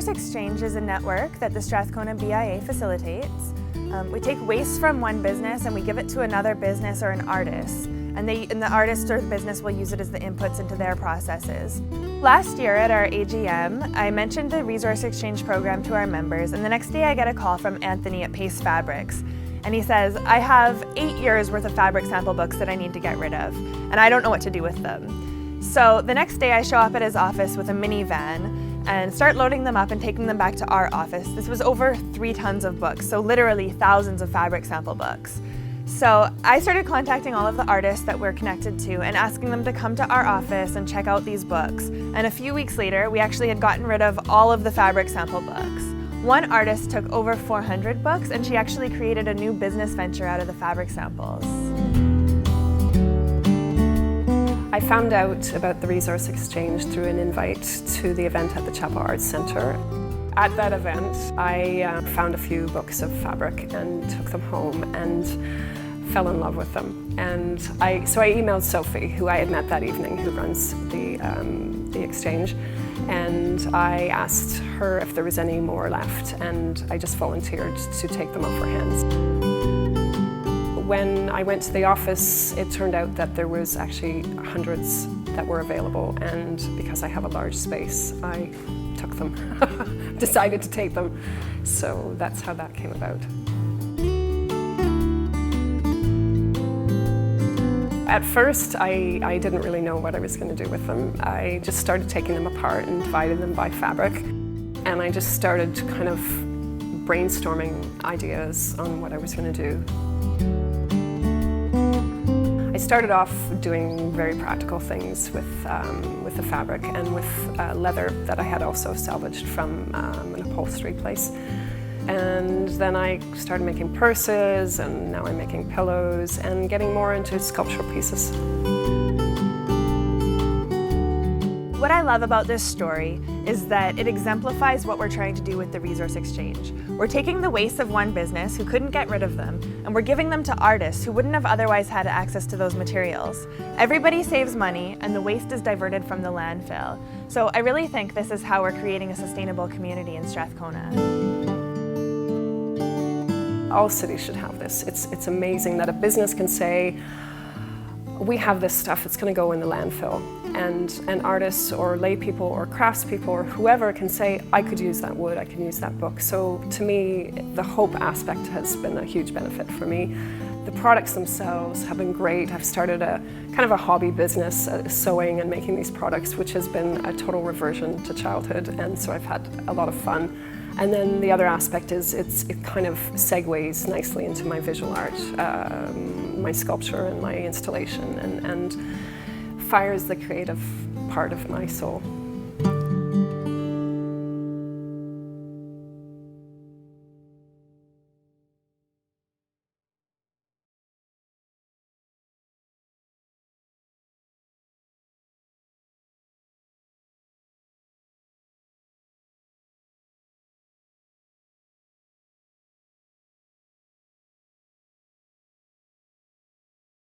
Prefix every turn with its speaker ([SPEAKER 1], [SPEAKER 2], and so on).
[SPEAKER 1] Resource Exchange is a network that the Strathcona BIA facilitates. We take waste from one business and we give it to another business or an artist. And the artist or the business will use it as the inputs into their processes. Last year at our AGM, I mentioned the Resource Exchange program to our members, and the next day I get a call from Anthony at Pace Fabrics. And he says, I have 8 years worth of fabric sample books that I need to get rid of, and I don't know what to do with them. So the next day I show up at his office with a minivan and start loading them up and taking them back to our office. This was over 3 tons of books, so literally thousands of fabric sample books. So I started contacting all of the artists that we're connected to and asking them to come to our office and check out these books. And a few weeks later, we actually had gotten rid of all of the fabric sample books. One artist took over 400 books, and she actually created a new business venture out of the fabric samples.
[SPEAKER 2] I found out about the Resource Exchange through an invite to the event at the Chapel Arts Centre. At that event, I found a few books of fabric and took them home and fell in love with them. And so I emailed Sophie, who I had met that evening, who runs the exchange, and I asked her if there was any more left, and I just volunteered to take them off her hands. When I went to the office, it turned out that there was actually hundreds that were available, and because I have a large space, I took them, decided to take them. So that's how that came about. At first, I didn't really know what I was going to do with them. I just started taking them apart and divided them by fabric, and I just started kind of brainstorming ideas on what I was going to do. I started off doing very practical things with the fabric and with leather that I had also salvaged from an upholstery place. And then I started making purses, and now I'm making pillows and getting more into sculptural pieces.
[SPEAKER 1] What I love about this story is that it exemplifies what we're trying to do with the Resource Exchange. We're taking the waste of one business who couldn't get rid of them, and we're giving them to artists who wouldn't have otherwise had access to those materials. Everybody saves money, and the waste is diverted from the landfill. So I really think this is how we're creating a sustainable community in Strathcona.
[SPEAKER 2] All cities should have this. It's amazing that a business can say, we have this stuff, it's going to go in the landfill. And artists or lay people or craftspeople or whoever can say, I could use that wood, I can use that book. So to me, the hope aspect has been a huge benefit for me. The products themselves have been great. I've started a kind of a hobby business, sewing and making these products, which has been a total reversion to childhood, and so I've had a lot of fun. And then the other aspect is it kind of segues nicely into my visual art, my sculpture and my installation, and fires the creative part of my soul.